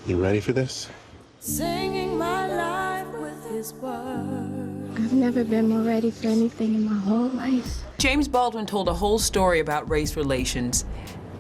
You ready for this? Singing my life with his words. I've never been more ready for anything in my whole life. James Baldwin told a whole story about race relations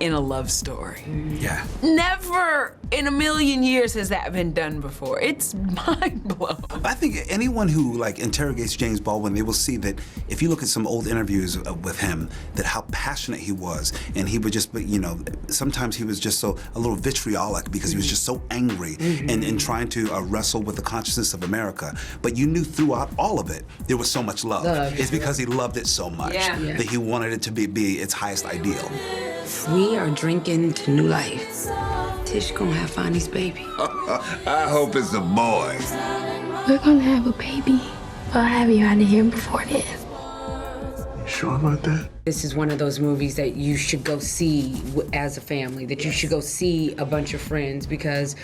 in a love story. Yeah. Never in a million years has that been done before. It's mind-blowing. I think anyone who like interrogates James Baldwin, they will see that if you look at some old interviews with him, that how passionate he was, and he would just, you know, sometimes he was just so a little vitriolic because he was just so angry and trying to wrestle with the consciousness of America. But you knew throughout all of it there was so much love. It's because he loved it so much that he wanted it to be its highest ideal. We are drinking to new life. Tish gonna have Fonny's baby. I hope it's a boy. We're gonna have a baby. I'll have you out of here before then. You sure about that? This is one of those movies that you should go see as a family, that you should go see a bunch of friends, because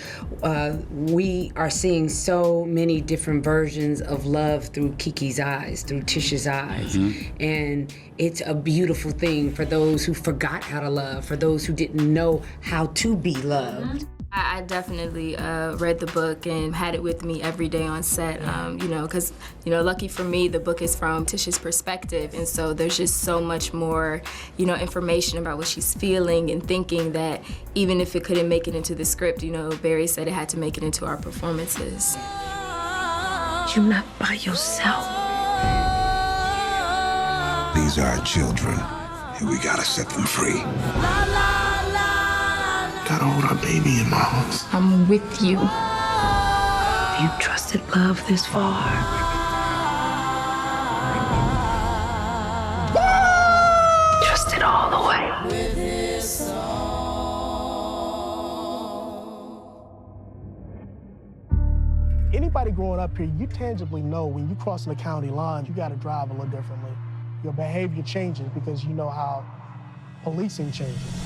we are seeing so many different versions of love through Kiki's eyes, through Tish's eyes. And it's a beautiful thing for those who forgot how to love, for those who didn't know how to be loved. I definitely read the book and had it with me every day on set, you know, because, you know, lucky for me, the book is from Tish's perspective, and so there's just so much more, you know, information about what she's feeling and thinking that even if it couldn't make it into the script, you know, Barry said it had to make it into our performances. You're not by yourself. These are our children, and we gotta set them free. Gotta hold our baby in my arms. I'm with you. You trusted love this far. Trust it all the way. Anybody growing up here, you tangibly know when you crossing the county line, you gotta drive a little differently. Your behavior changes because you know how policing changes.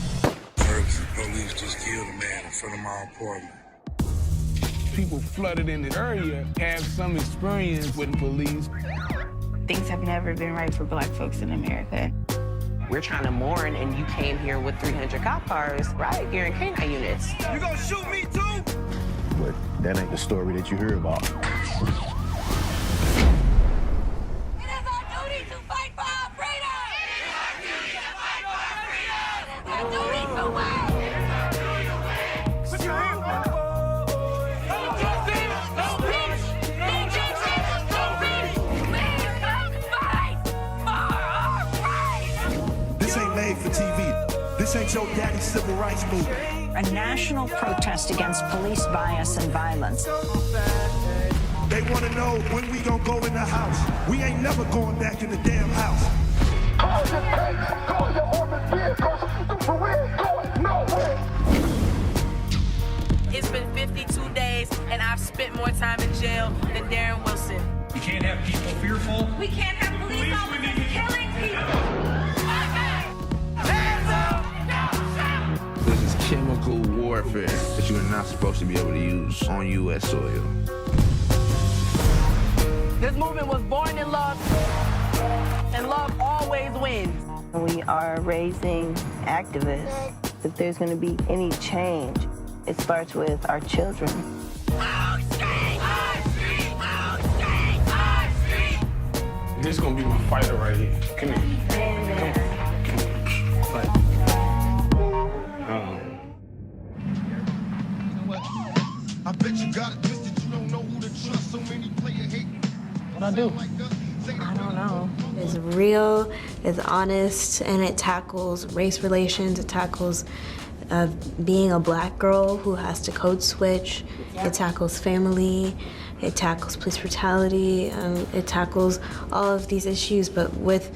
Emergency police just killed a man in front of my apartment. People flooded in the area have some experience with police. Things have never been right for Black folks in America. We're trying to mourn, and you came here with 300 cop cars, right? You're in canine units. You gonna shoot me too? But that ain't the story that you hear about. This ain't made for TV. This ain't your daddy's civil rights movement. A national protest against police bias and violence. They want to know when we gonna go in the house. We ain't never going back in the damn house. Call your tanks, call your armored vehicles. The parade going nowhere. It's been 52 days, and I've spent more time in jail than Darren Wilson. You can't have people fearful. We can't have police officers killing people. This is chemical warfare that you are not supposed to be able to use on U.S. soil. This movement was born in love, and love always wins. We are raising activists. If there's going to be any change, it starts with our children. This is gonna be my fighter right here. Come here. Come on. Fight. I bet you got it twisted. You don't know who to trust. So many player hate. What I do? I don't know. It's real, it's honest, and it tackles race relations. It tackles being a Black girl who has to code switch. It tackles family. It tackles police brutality. It tackles all of these issues, but with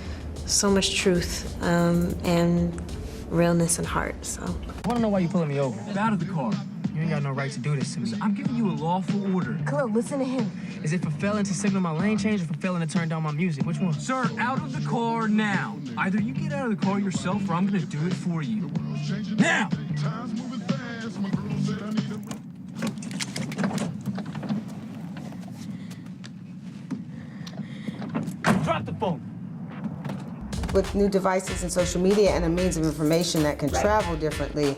so much truth and realness and heart. So I want to know why you're pulling me over. Get out of the car. You ain't got no right to do this to me. I'm giving you a lawful order. Khalil, listen to him. Is it for failing to signal my lane change or for failing to turn down my music? Which one? Sir, out of the car now. Either you get out of the car yourself or I'm gonna do it for you. Now! Drop the phone. With new devices and social media and a means of information that can travel differently,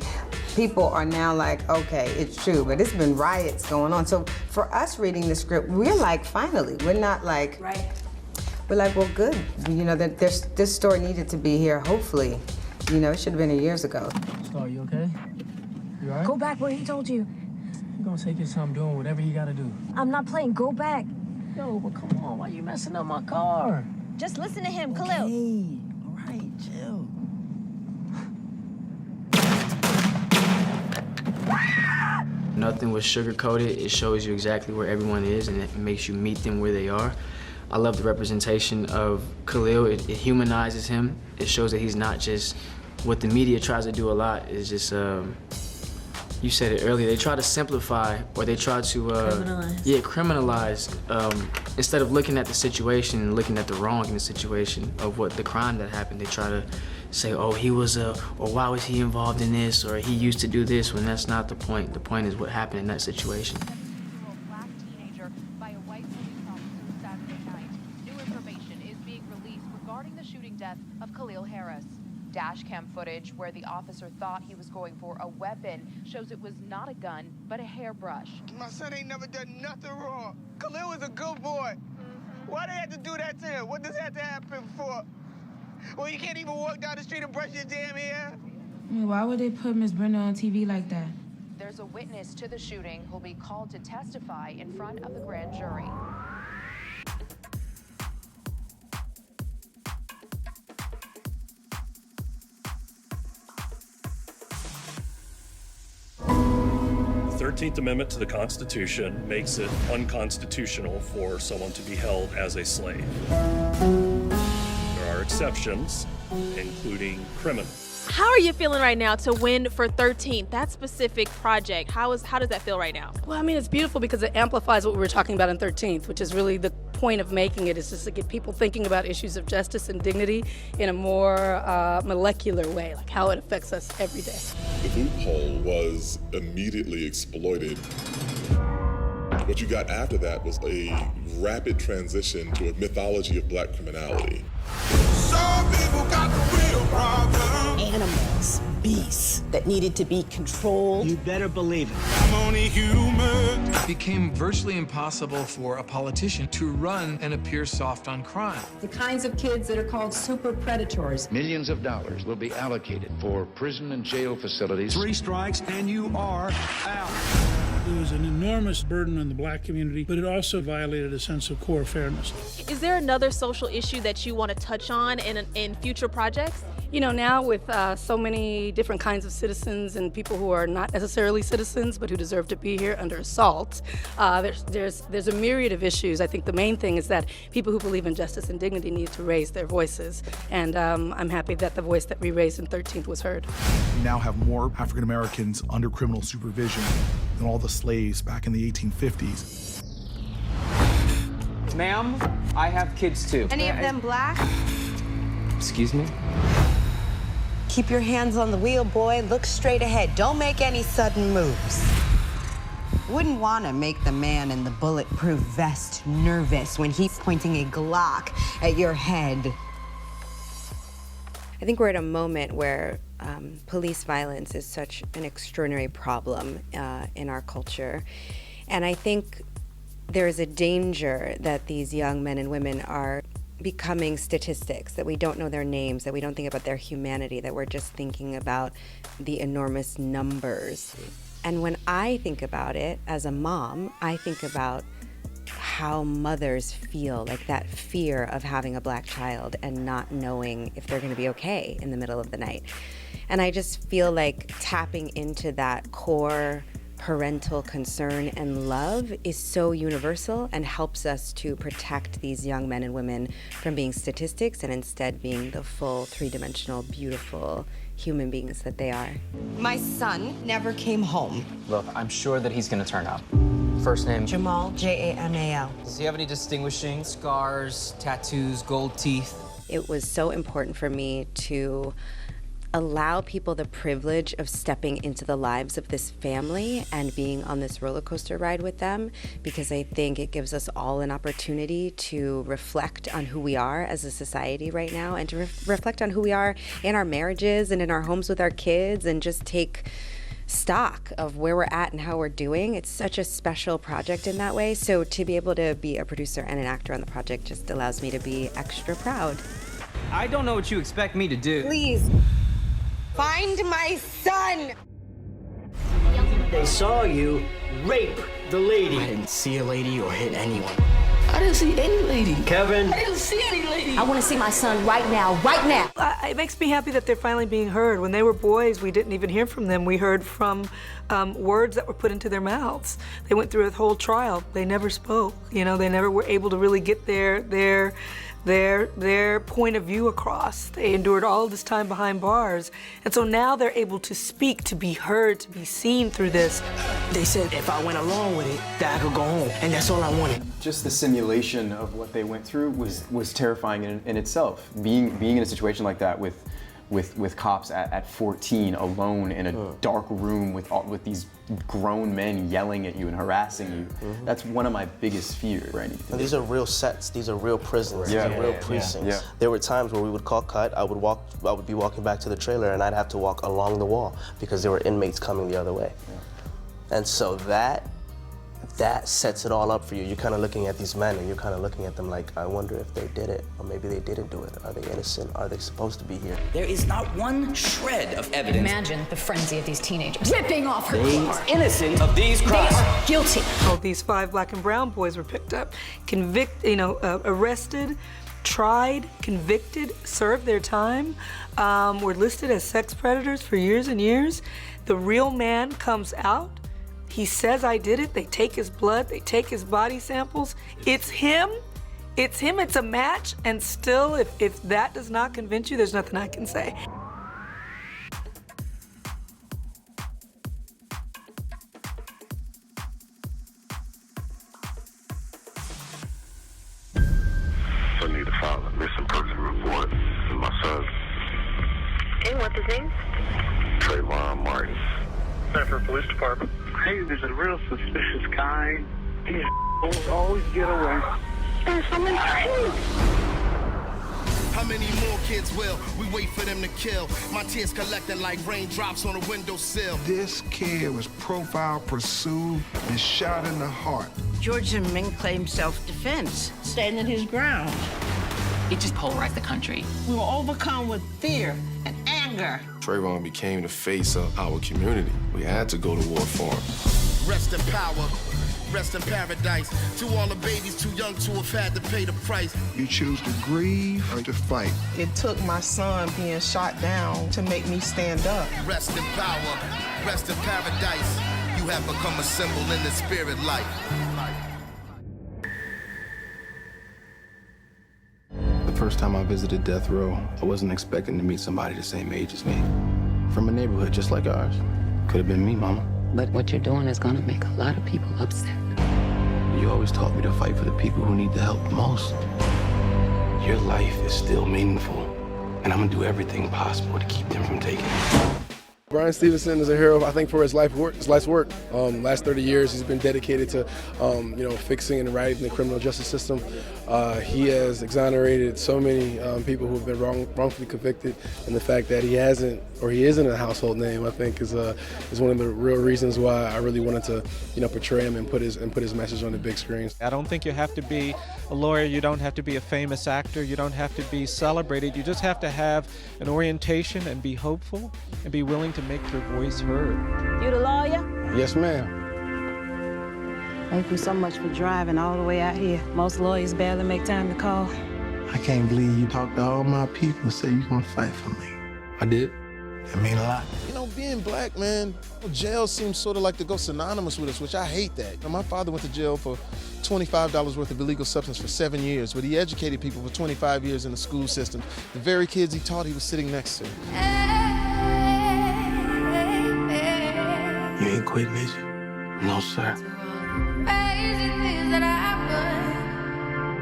people are now like, okay, it's true, but it's been riots going on. So for us reading the script, we're like, finally, we're not like, right. We're like, well, good. You know, that this story needed to be here, hopefully. You know, it should have been years ago. Star, you okay? You all right? Go back where he told you. You're gonna take his time doing whatever he gotta do. I'm not playing. Go back. Yo, but come on, why you messing up my car? Just listen to him, Khalil. Hey, all right, chill. Nothing was sugar-coated. It shows you exactly where everyone is, and it makes you meet them where they are. I love the representation of Khalil. It humanizes him. It shows that he's not just what the media tries to do a lot. Is just, you said it earlier, they try to simplify, or they try to Criminalize. Yeah, criminalize. Instead of looking at the situation and looking at the wrong in the situation of what the crime that happened, they try to say, oh, he was or why was he involved in this, or he used to do this, when that's not the point. The point is what happened in that situation. Dash cam footage where the officer thought he was going for a weapon shows it was not a gun, but a hairbrush. My son ain't never done nothing wrong. Khalil was a good boy. Why they had to do that to him? What does that have to happen for? Well, you can't even walk down the street and brush your damn hair? I mean, why would they put Miss Brenda on TV like that? There's a witness to the shooting who'll be called to testify in front of the grand jury. The 13th Amendment to the Constitution makes it unconstitutional for someone to be held as a slave. There are exceptions, including criminal. How are you feeling right now to win for 13th, that specific project? How does that feel right now? Well, I mean, it's beautiful because it amplifies what we were talking about in 13th, which is really the point of making it, is just to get people thinking about issues of justice and dignity in a more molecular way, like how it affects us every day. The loophole was immediately exploited. What you got after that was a rapid transition to a mythology of black criminality. Some people got the real problem. Animals, beasts that needed to be controlled. You better believe it. I'm only human. It became virtually impossible for a politician to run and appear soft on crime. The kinds of kids that are called super predators. Millions of dollars will be allocated for prison and jail facilities. 3 strikes and you are out. It was an enormous burden on the black community, but it also violated a sense of core fairness. Is there another social issue that you want to touch on in future projects? You know, now with so many different kinds of citizens and people who are not necessarily citizens but who deserve to be here under assault, there's a myriad of issues. I think the main thing is that people who believe in justice and dignity need to raise their voices, and I'm happy that the voice that we raised in 13th was heard. We now have more African Americans under criminal supervision than all the slaves back in the 1850s. Ma'am, I have kids too. Any of them black? Excuse me? Keep your hands on the wheel, boy. Look straight ahead. Don't make any sudden moves. Wouldn't want to make the man in the bulletproof vest nervous when he's pointing a Glock at your head. I think we're at a moment where police violence is such an extraordinary problem in our culture. And I think there is a danger that these young men and women are becoming statistics, that we don't know their names, that we don't think about their humanity, that we're just thinking about the enormous numbers. And when I think about it as a mom, I think about how mothers feel, like that fear of having a black child and not knowing if they're going to be okay in the middle of the night. And I just feel like tapping into that core parental concern and love is so universal and helps us to protect these young men and women from being statistics and instead being the full, three-dimensional, beautiful human beings that they are. My son never came home. Look, I'm sure that he's gonna turn up. First name? Jamal, Jamal. Does he have any distinguishing scars, tattoos, gold teeth? It was so important for me to allow people the privilege of stepping into the lives of this family and being on this roller coaster ride with them, because I think it gives us all an opportunity to reflect on who we are as a society right now, and to reflect on who we are in our marriages and in our homes with our kids, and just take stock of where we're at and how we're doing. It's such a special project in that way. So to be able to be a producer and an actor on the project just allows me to be extra proud. I don't know what you expect me to do. Please, find my son! They saw you rape the lady. I didn't see a lady or hit anyone. I didn't see any lady. Kevin? I didn't see any lady. I want to see my son right now, right now. It makes me happy that they're finally being heard. When they were boys, we didn't even hear from them. We heard from words that were put into their mouths. They went through a whole trial. They never spoke. You know, they never were able to really get their point of view across. They endured all this time behind bars. And so now they're able to speak, to be heard, to be seen through this. They said if I went along with it, that I could go home, and that's all I wanted. Just the simulation of what they went through was terrifying in itself. Being in a situation like that with cops at 14 alone in a dark room with these grown men yelling at you and harassing you. That's one of my biggest fears. These are real sets. These are real prisons. Yeah. These are real precincts. Yeah. There were times where we would call cut. I would be walking back to the trailer, and I'd have to walk along the wall because there were inmates coming the other way. Yeah. And so that sets it all up for you. You're kind of looking at these men, and you're kind of looking at them like, I wonder if they did it, or maybe they didn't do it. Are they innocent? Are they supposed to be here? There is not one shred of evidence. Imagine the frenzy of these teenagers ripping off her They clothes. are innocent of these crimes. They are guilty. Oh, these 5 black and brown boys were picked up, arrested, tried, convicted, served their time, were listed as sex predators for years and years. The real man comes out. He says, I did it. They take his blood. They take his body samples. It's him. It's him. It's a match. And still, if that does not convince you, there's nothing I can say. I need to file a missing person report with my son. Hey, what's his name? Trayvon Martin. Sanford Police Department. Hey, there's a real suspicious guy. These always get away. There's someone trying. How many more kids will we wait for them to kill? My tears collecting like raindrops on a windowsill. This kid was profiled, pursued, and shot in the heart. George Zimmerman claimed self-defense, standing his ground. It just polarized the country. We were overcome with fear and anger. Trayvon became the face of our community. We had to go to war for him. Rest in power, rest in paradise. To all the babies too young to have had to pay the price. You choose to grieve or to fight. It took my son being shot down to make me stand up. Rest in power, rest in paradise. You have become a symbol in the spirit life. The first time I visited death row, I wasn't expecting to meet somebody the same age as me. From a neighborhood just like ours. Could have been me, Mama. But what you're doing is gonna make a lot of people upset. You always taught me to fight for the people who need the help the most. Your life is still meaningful, and I'm gonna do everything possible to keep them from taking it. Brian Stevenson is a hero, I think, for his life's work. Last 30 years, he's been dedicated to, fixing and righting the criminal justice system. He has exonerated so many people who have been wrongfully convicted, and the fact that he isn't a household name, I think, is one of the real reasons why I really wanted to, portray him and put his message on the big screen. I don't think you have to be a lawyer. You don't have to be a famous actor. You don't have to be celebrated. You just have to have an orientation and be hopeful and be willing to make your voice heard. You the lawyer? Yes, ma'am. Thank you so much for driving all the way out here. Most lawyers barely make time to call. I can't believe you talked to all my people and said you're gonna fight for me. I did. It mean a lot. Being black, man, jail seems sort of like to go synonymous with us, which I hate that. My father went to jail for $25 worth of illegal substance for 7 years, but he educated people for 25 years in the school system. The very kids he taught, he was sitting next to. You ain't quitting, is you? No, sir.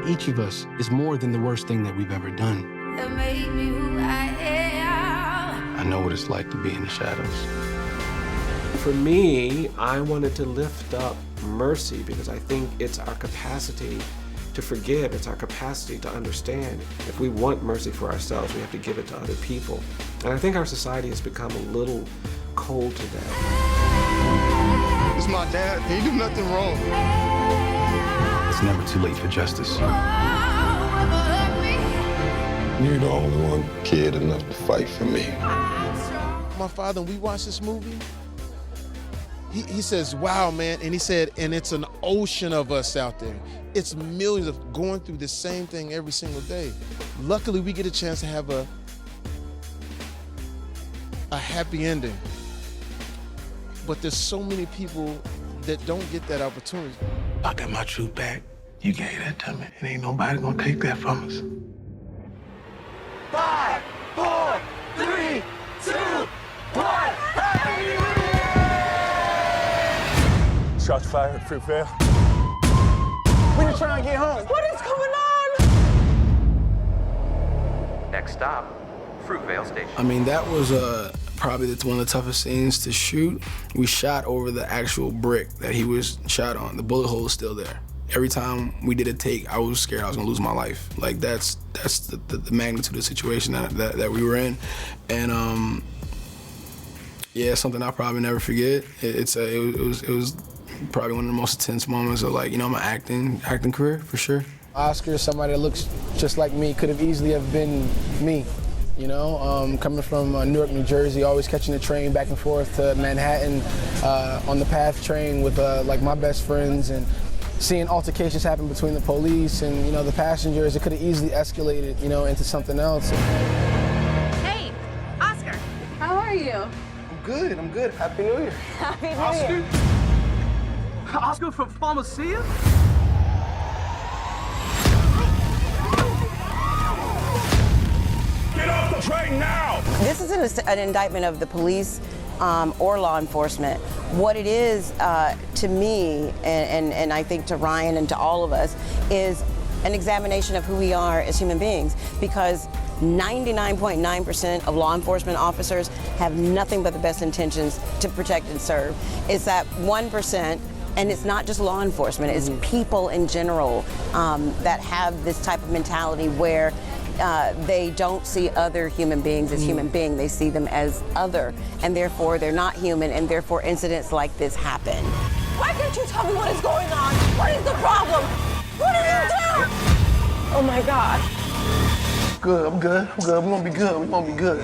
Each of us is more than the worst thing that we've ever done. I know what it's like to be in the shadows. For me, I wanted to lift up mercy because I think it's our capacity to forgive. It's our capacity to understand. If we want mercy for ourselves, we have to give it to other people. And I think our society has become a little cold to death. It's my dad. He did nothing wrong. It's never too late for justice. You're the only one cared enough to fight for me. My father, when we watched this movie, he says, wow, man, and he said, and it's an ocean of us out there. It's millions of going through the same thing every single day. Luckily, we get a chance to have a happy ending. But there's so many people that don't get that opportunity. I got my truth back. You gave that to me, and ain't nobody gonna take that from us. 5, 4, 3, 2, 1. Shots fired, Fruitvale. When you trying to get home? What is going on? Next stop, Fruitvale Station. I mean, that was probably one of the toughest scenes to shoot. We shot over the actual brick that he was shot on. The bullet hole is still there. Every time we did a take, I was scared I was gonna lose my life. Like that's the magnitude of the situation that we were in, and yeah, it's something I'll probably never forget. It was probably one of the most intense moments of, like, you know, my acting career for sure. Oscar, somebody that looks just like me, could have easily have been me. You know, coming from Newark, New Jersey, always catching the train back and forth to Manhattan on the PATH train with like my best friends, and seeing altercations happen between the police and, you know, the passengers. It could have easily escalated, you know, into something else. Hey, Oscar, how are you? I'm good. Happy New Year. Happy New Oscar? Year. Oscar from Pharmacia? Get off the train now! This isn't an indictment of the police or law enforcement. What it is to me, and I think to Ryan and to all of us, is an examination of who we are as human beings, because 99.9% of law enforcement officers have nothing but the best intentions to protect and serve. It's that 1%, and it's not just law enforcement, it's people in general that have this type of mentality where they don't see other human beings as human beings. They see them as other, and therefore they're not human, and therefore incidents like this happen. Why can't you tell me what is going on? What is the problem? What did you do? Oh my God. Good, I'm good. We're gonna be good.